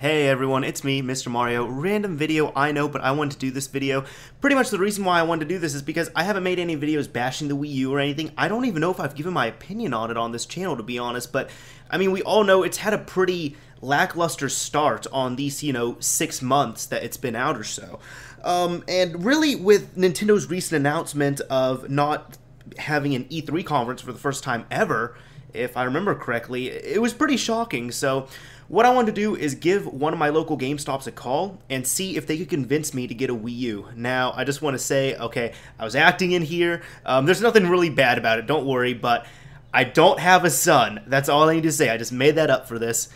Hey everyone, it's me, Mr. Mario. Random video, I know, but I wanted to do this video. Pretty much the reason why I wanted to do this is because I haven't made any videos bashing the Wii U or anything. I don't even know if I've given my opinion on it on this channel, to be honest, but I mean, we all know it's had a pretty lackluster start on these, 6 months that it's been out or so. And really, with Nintendo's recent announcement of not having an E3 conference for the first time ever, if I remember correctly, it was pretty shocking. So what I wanted to do is give one of my local GameStops a call and see if they could convince me to get a Wii U. Now, I just want to say, okay, I was acting in here. There's nothing really bad about it, don't worry, but I don't have a son. That's all I need to say. I just made that up for this.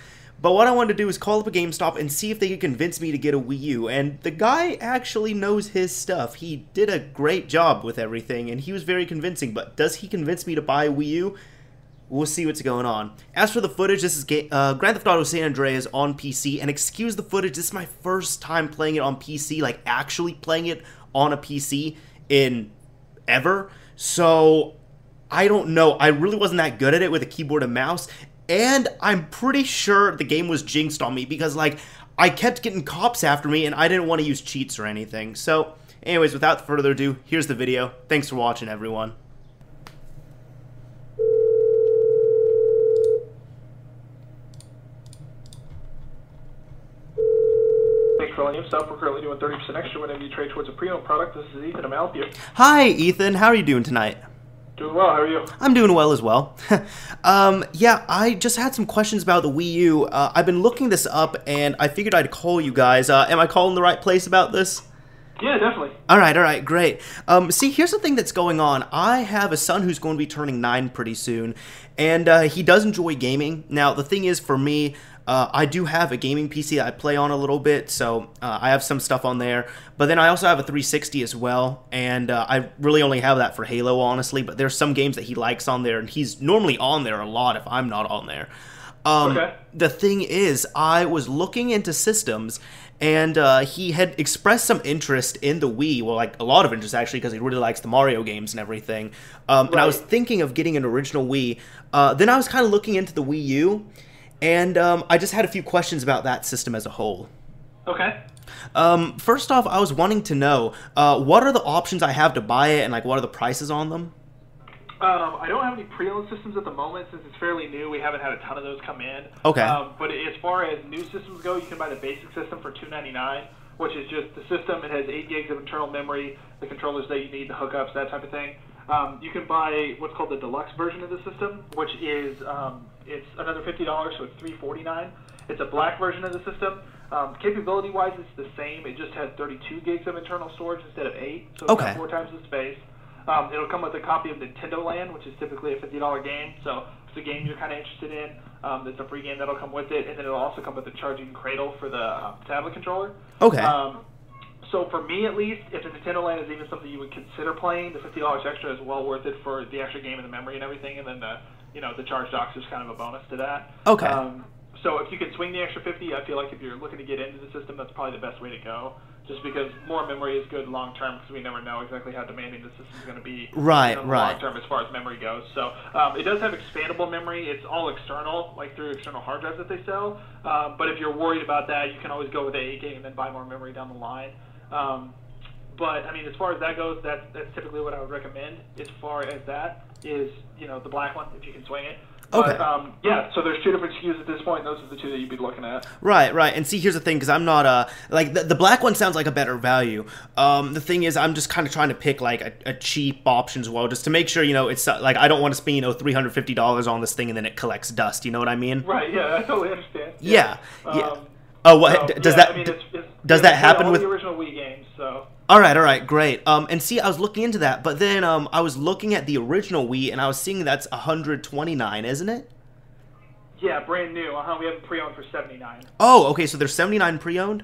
But what I wanted to do is call up a GameStop and see if they could convince me to get a Wii U. And the guy actually knows his stuff. He did a great job with everything, and he was very convincing. But does he convince me to buy a Wii U? We'll see what's going on. As for the footage, this is Grand Theft Auto San Andreas on PC, and excuse the footage, this is my first time playing it on PC, like actually playing it on a PC in ever, so I don't know. I really wasn't that good at it with a keyboard and mouse, and I'm pretty sure the game was jinxed on me because, like, I kept getting cops after me, and I didn't want to use cheats or anything. So, anyways, without further ado, here's the video. Thanks for watching, everyone. Stop. We're currently doing 30% extra whenever you trade towards a pre-owned product. This is Ethan. I'm help you. Hi, Ethan. How are you doing tonight? Doing well. How are you? I'm doing well as well. Yeah, I just had some questions about the Wii U. I've been looking this up, and I figured I'd call you guys. Am I calling the right place about this? Yeah, definitely. All right, great. See, here's the thing that's going on. I have a son who's going to be turning 9 pretty soon, and he does enjoy gaming. Now, the thing is, for me, I do have a gaming PC that I play on a little bit, so I have some stuff on there. But then I also have a 360 as well, and I really only have that for Halo, honestly. But there's some games that he likes on there, and he's normally on there a lot if I'm not on there. Okay. The thing is, I was looking into systems, and he had expressed some interest in the Wii, well, like a lot of interest actually, because he really likes the Mario games and everything. And I was thinking of getting an original Wii. Then I was kind of looking into the Wii U, and I just had a few questions about that system as a whole. Okay. First off, I was wanting to know, what are the options I have to buy it, and like what are the prices on them? I don't have any pre-owned systems at the moment since it's fairly new. We haven't had a ton of those come in. Okay. But as far as new systems go, you can buy the basic system for $299, which is just the system. It has 8 gigs of internal memory, the controllers that you need, the hookups, that type of thing. You can buy what's called the deluxe version of the system, which is it's another $50, so it's $349. It's a black version of the system. Capability-wise, it's the same. It just has 32 gigs of internal storage instead of 8, so it's got 4 times the space. It'll come with a copy of Nintendo Land, which is typically a $50 game, so if it's a game you're kind of interested in, it's a free game that'll come with it, and then it'll also come with a charging cradle for the tablet controller. Okay. So for me, at least, if the Nintendo Land is even something you would consider playing, the $50 extra is well worth it for the extra game and the memory and everything, and then the charge dock's just kind of a bonus to that. Okay. So if you can swing the extra $50, I feel like if you're looking to get into the system, that's probably the best way to go. Just because more memory is good long term, because we never know exactly how demanding the system is going to be long term as far as memory goes. So it does have expandable memory. It's all external, like through external hard drives that they sell. But if you're worried about that, you can always go with the 8 gig and then buy more memory down the line. But I mean, as far as that goes, that's typically what I would recommend. As far as that is, the black one, if you can swing it. Okay. But, yeah, so there's 2 different SKUs at this point, and those are the 2 that you'd be looking at. Right. And see, here's the thing, because I'm not, like, the black one sounds like a better value. The thing is, I'm just kind of trying to pick, like, a cheap option as well, just to make sure, it's, like, I don't want to spend, $350 on this thing and then it collects dust, you know what I mean? Right, yeah, I totally understand. Yeah. Oh, what, so, does that, I mean, does that happen all with the original Wii games, so... All right, great. And see, I was looking into that, but then I was looking at the original Wii, and I was seeing that's $129, isn't it? Yeah, brand new. We have it pre-owned for $79. Oh, okay, so there's $79 pre-owned?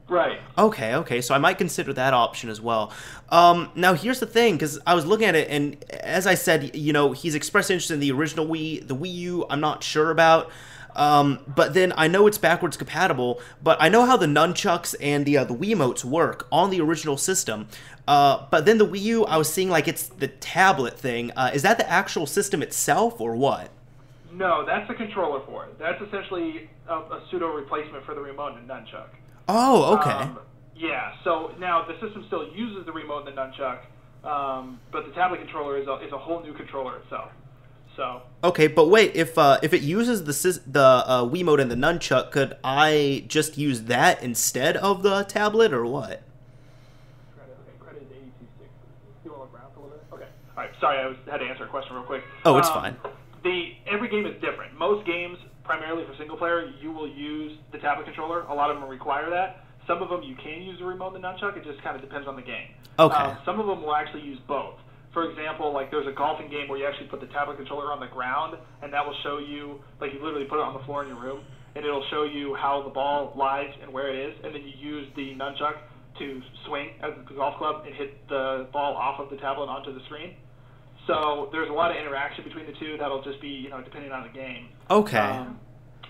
Right. Okay, so I might consider that option as well. Now, here's the thing, because I was looking at it, and as I said, he's expressed interest in the original Wii. The Wii U, I'm not sure about. But then I know it's backwards compatible, but I know how the nunchucks and the Wiimotes work on the original system. But then the Wii U, I was seeing like it's the tablet thing. Is that the actual system itself or what? No, that's a controller for it. That's essentially a pseudo replacement for the remote and nunchuck. Oh, okay. Yeah. So now the system still uses the remote and the nunchuck, but the tablet controller is a whole new controller itself. So. Okay, but wait, if it uses the Wiimote and the nunchuck, could I just use that instead of the tablet, or what? Credit 8260. You want to look around for a little bit? Okay. All right. Sorry, I had to answer a question real quick. Oh, it's fine. Every game is different. Most games, primarily for single player, you will use the tablet controller. A lot of them require that. Some of them you can use the remote and the nunchuck. It just kind of depends on the game. Okay. Some of them will actually use both. For example, like there's a golfing game where you actually put the tablet controller on the ground, and that will show you, like you literally put it on the floor in your room, and it'll show you how the ball lies and where it is, and then you use the nunchuck to swing as the golf club and hit the ball off of the tablet onto the screen. So there's a lot of interaction between the two. That'll just be, depending on the game. Okay.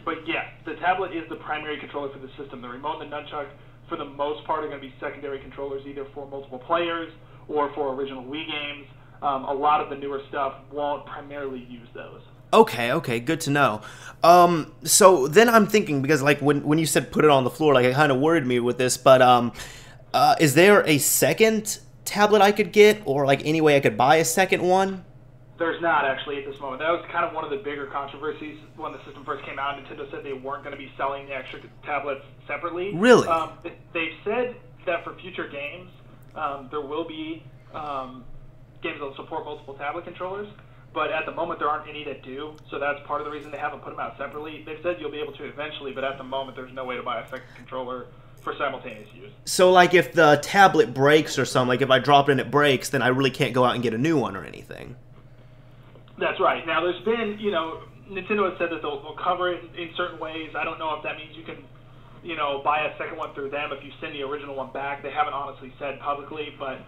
But yeah, the tablet is the primary controller for the system. The remote and the nunchuck, for the most part, are going to be secondary controllers, either for multiple players or for original Wii games. A lot of the newer stuff won't primarily use those. Okay, good to know. So then I'm thinking, because like when you said put it on the floor, like it kind of worried me with this, but is there a second tablet I could get, or like any way I could buy a second one? There's not, actually, at this moment. That was kind of one of the bigger controversies when the system first came out. Nintendo said they weren't going to be selling the extra tablets separately. Really? They've said that for future games, there will be games that will support multiple tablet controllers, but at the moment there aren't any that do, so that's part of the reason they haven't put them out separately. They've said you'll be able to eventually, but at the moment there's no way to buy a second controller for simultaneous use. So like if the tablet breaks or something, like if I drop it and it breaks, then I really can't go out and get a new one or anything. That's right. Now there's been, Nintendo has said that they'll cover it in certain ways. I don't know if that means you can, buy a second one through them if you send the original one back. They haven't honestly said publicly, but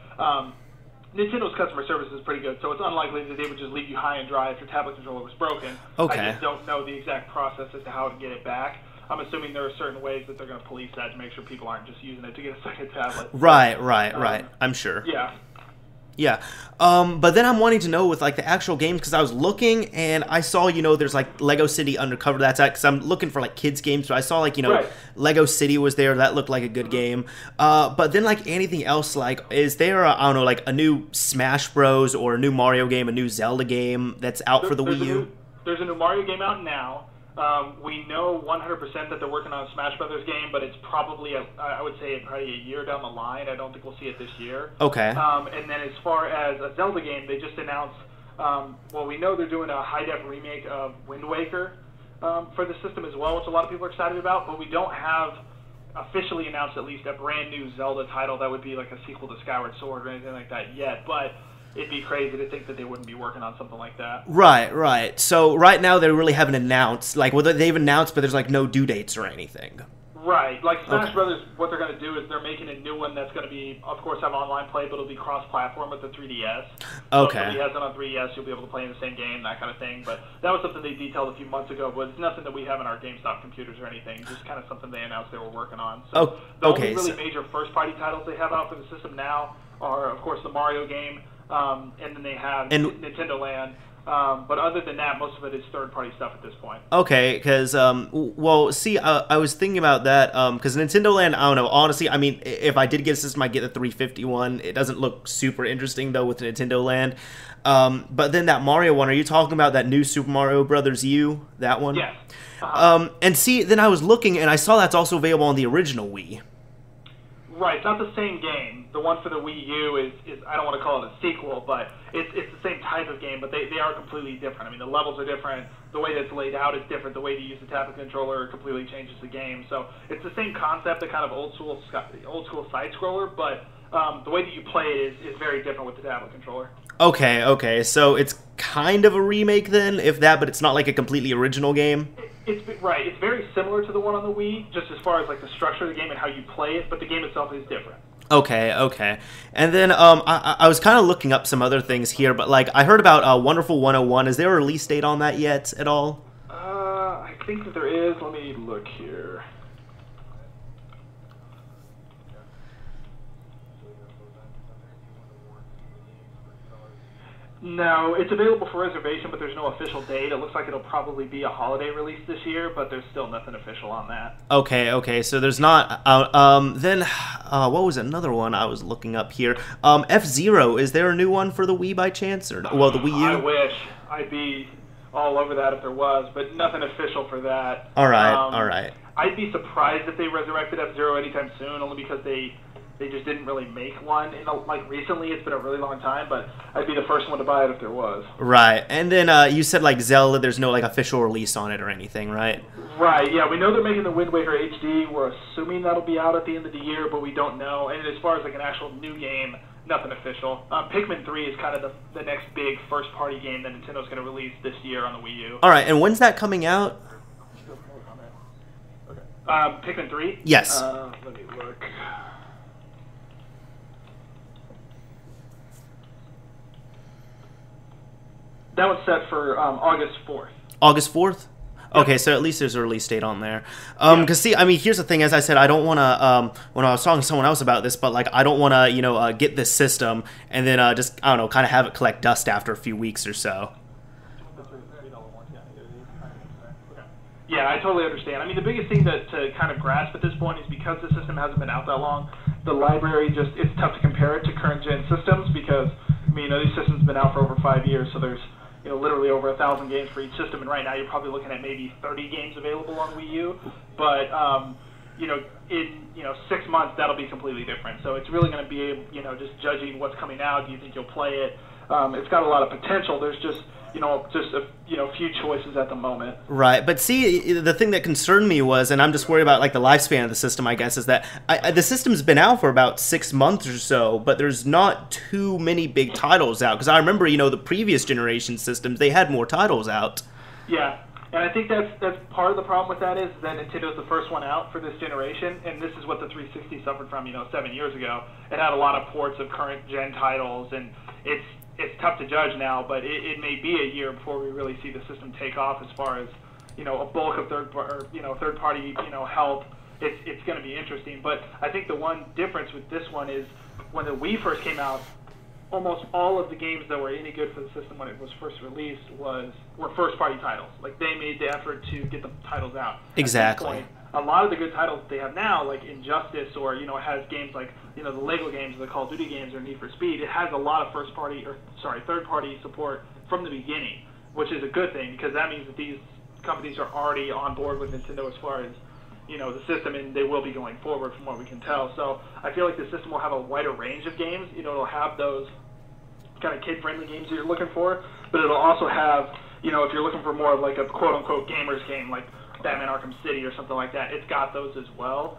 Nintendo's customer service is pretty good, so it's unlikely that they would just leave you high and dry if your tablet controller was broken. Okay. I just don't know the exact process as to how to get it back. I'm assuming there are certain ways that they're going to police that to make sure people aren't just using it to get a second tablet. Right. I'm sure. Yeah. Yeah. But then I'm wanting to know with like the actual games, because I was looking and I saw, there's like Lego City Undercover. That's because I'm looking for like kids games. So I saw like, Right. Lego City was there. That looked like a good game. But then like anything else, like is there, I don't know, like a new Smash Bros. Or a new Mario game, a new Zelda game that's out for the Wii U? There's a new Mario game out now. We know 100% that they're working on a Smash Brothers game, but it's probably, I would say, probably a year down the line. I don't think we'll see it this year. Okay. And then as far as a Zelda game, they just announced, we know they're doing a high-def remake of Wind Waker for the system as well, which a lot of people are excited about, but we don't have officially announced at least a brand new Zelda title that would be like a sequel to Skyward Sword or anything like that yet, but it'd be crazy to think that they wouldn't be working on something like that. Right. So right now they really haven't announced, like, well, they've announced, but there's like no due dates or anything. Right. Like Smash Brothers, what they're going to do is they're making a new one that's going to be, of course, have online play, but it'll be cross-platform with the 3DS. So Okay. if somebody has it on 3DS, you'll be able to play in the same game, that kind of thing. But that was something they detailed a few months ago, but it's nothing that we have in our GameStop computers or anything. Just kind of something they announced they were working on. So the only really major first-party titles they have out for the system now are, of course, the Mario game, and then they have Nintendo Land. But other than that, most of it is third-party stuff at this point. Okay, because, I was thinking about that, because Nintendo Land, I don't know, honestly, I mean, if I did get a system, I'd get the 350 one. It doesn't look super interesting, though, with Nintendo Land. But then that Mario one, are you talking about that new Super Mario Brothers U, that one? Yes. And see, then I was looking, and I saw that's also available on the original Wii. Right, it's not the same game. The one for the Wii U is I don't want to call it a sequel, but it's the same type of game, but they are completely different. I mean, the levels are different, the way that it's laid out is different, the way to use the tablet controller completely changes the game. So it's the same concept, the kind of old school side-scroller, but the way that you play it is very different with the tablet controller. Okay, so it's kind of a remake then, if that, but it's not like a completely original game? It's right. It's very similar to the one on the Wii, just as far as like the structure of the game and how you play it, but the game itself is different. Okay. And then I was kind of looking up some other things here, but like I heard about Wonderful 101. Is there a release date on that yet at all? I think that there is. Let me look here. No, it's available for reservation, but there's no official date. It looks like it'll probably be a holiday release this year, but there's still nothing official on that. Okay, so there's not. Then, what was another one I was looking up here? F-Zero, is there a new one for the Wii by chance? Or, well, the Wii U? I wish. I'd be all over that if there was, but nothing official for that. All right. I'd be surprised if they resurrected F-Zero anytime soon, only because they just didn't really make one. Like recently, it's been a really long time, but I'd be the first one to buy it if there was. Right, and then you said like Zelda, there's no like official release on it or anything, right? Right, yeah, we know they're making the Wind Waker HD. We're assuming that'll be out at the end of the year, but we don't know. And as far as like an actual new game, nothing official. Pikmin 3 is kind of the next big first-party game that Nintendo's going to release this year on the Wii U. All right, and when's that coming out? Pikmin 3? Yes. Let me look. That was set for August 4th. August 4th? Okay, so at least there's a release date on there. Because, see, I mean, here's the thing. As I said, I don't want to, when I was talking to someone else about this, but, like, I don't want to, get this system and then just, I don't know, kind of have it collect dust after a few weeks or so. Yeah, I totally understand. I mean, the biggest thing to kind of grasp at this point is because the system hasn't been out that long, the library it's tough to compare it to current-gen systems because, I mean, these systems have been out for over 5 years, so there's literally over 1,000 games for each system, and right now you're probably looking at maybe 30 games available on Wii U. But in 6 months that'll be completely different. So it's really going to be just judging what's coming out. Do you think you'll play it? It's got a lot of potential. There's just a few choices at the moment. Right, but see, the thing that concerned me was, and I'm just worried about like the lifespan of the system, I guess, is that the system's been out for about 6 months or so, but there's not too many big titles out. Because I remember, the previous generation systems, they had more titles out. Yeah, and I think that's part of the problem with that is that Nintendo's the first one out for this generation, and this is what the 360 suffered from, 7 years ago. It had a lot of ports of current gen titles, and it's tough to judge now, but it may be a year before we really see the system take off as far as a bulk of third party help. It's going to be interesting, but I think the one difference with this one is when the Wii first came out, almost all of the games that were any good for the system when it was first released were first party titles. Like they made the effort to get the titles out. Exactly. At this point, a lot of the good titles that they have now, like Injustice, or it has games like the Lego games, or the Call of Duty games, or Need for Speed. It has a lot of third party support from the beginning, which is a good thing because that means that these companies are already on board with Nintendo as far as the system, and they will be going forward from what we can tell. So I feel like the system will have a wider range of games. It'll have those kind of kid-friendly games that you're looking for, but it'll also have, if you're looking for more of like a quote-unquote gamers game, like Batman Arkham City or something like that, it's got those as well.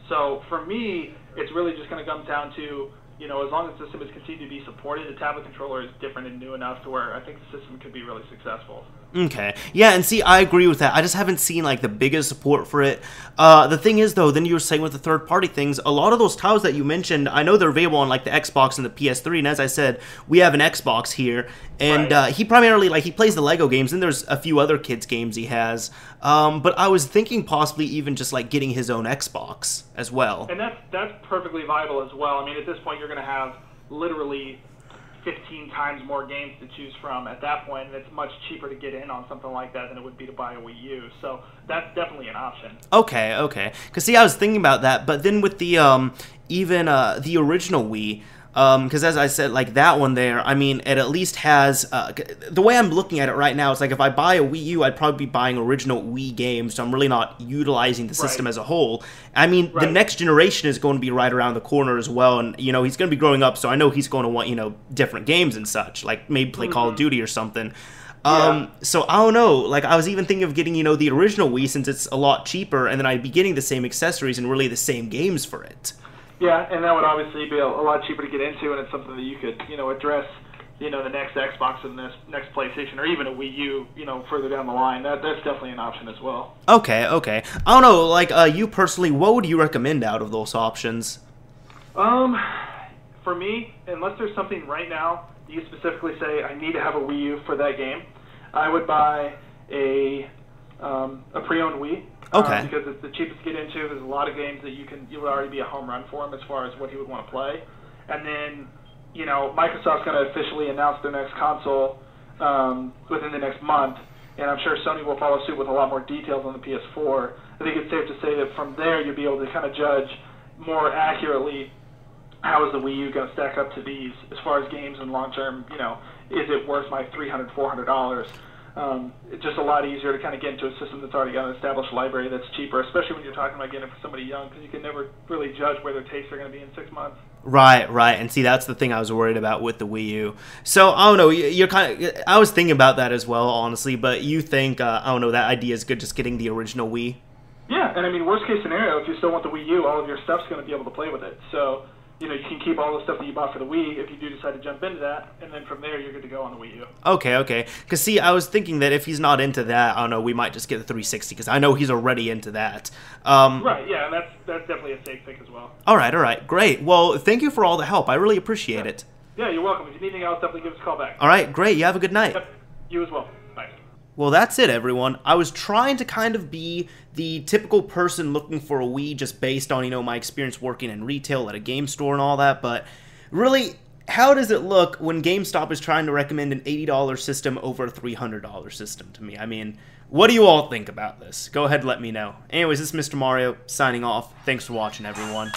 So for me, it's really just going to come down to, as long as the system is continued to be supported, the tablet controller is different and new enough to where I think the system could be really successful. Okay. Yeah, and see, I agree with that. I just haven't seen, like, the biggest support for it. The thing is, though, then you were saying with the third-party things, a lot of those titles that you mentioned, I know they're available on, like, the Xbox and the PS3, and as I said, we have an Xbox here, and right. He primarily, like, he plays the Lego games, and there's a few other kids' games he has, but I was thinking possibly even just, like, getting his own Xbox as well. And that's perfectly viable as well. I mean, at this point, you're going to have literally 15 times more games to choose from at that point, and it's much cheaper to get in on something like that than it would be to buy a Wii U. So that's definitely an option. Okay. Because, see, I was thinking about that, but then with the, the original Wii, because as I said, like that one there, I mean, it at least has, the way I'm looking at it right now, it's like if I buy a Wii U, I'd probably be buying original Wii games, so I'm really not utilizing the system as a whole. I mean, the next generation is going to be right around the corner as well, and, he's going to be growing up, so I know he's going to want, different games and such, like maybe play Call of Duty or something. So I don't know, like I was even thinking of getting, the original Wii since it's a lot cheaper, and then I'd be getting the same accessories and really the same games for it. Yeah, and that would obviously be a lot cheaper to get into, and it's something that you could, address, the next Xbox and this next PlayStation, or even a Wii U, further down the line. That's definitely an option as well. Okay. I don't know, like, you personally, what would you recommend out of those options? For me, unless there's something right now, you specifically say, I need to have a Wii U for that game, I would buy a pre-owned Wii. Okay. Because it's the cheapest to get into. There's a lot of games that you would already be a home run for him as far as what he would want to play. And then you know, Microsoft's going to officially announce their next console within the next month, and I'm sure Sony will follow suit with a lot more details on the PS4. I think it's safe to say that from there you'll be able to kind of judge more accurately how is the Wii U going to stack up to these as far as games and long-term, you know, is it worth my $300, $400? It's just a lot easier to kind of get into a system that's already got an established library that's cheaper, especially when you're talking about getting it for somebody young, because you can never really judge where their tastes are going to be in 6 months. Right, right, and see, that's the thing I was worried about with the Wii U. So I don't know, you're kind of. I was thinking about that as well, honestly. But you think I don't know, that idea is good, just getting the original Wii? Yeah, and I mean, worst case scenario, if you still want the Wii U, all of your stuff's going to be able to play with it. So, you know, you can keep all the stuff that you bought for the Wii if you do decide to jump into that, and then from there you're good to go on the Wii U. Okay, okay. Because, see, I was thinking that if he's not into that, I don't know, we might just get the 360, because I know he's already into that. Right, yeah, and that's definitely a safe pick as well. All right, great. Well, thank you for all the help. I really appreciate it. Yeah, you're welcome. If you need anything else, definitely give us a call back. All right, great. You have a good night. Yep, you as well. Bye. Well, that's it, everyone. I was trying to kind of be the typical person looking for a Wii just based on, you know, my experience working in retail at a game store and all that, but really, how does it look when GameStop is trying to recommend an $80 system over a $300 system to me? I mean, what do you all think about this? Go ahead and let me know. Anyways, this is Mr. Mario, signing off. Thanks for watching, everyone.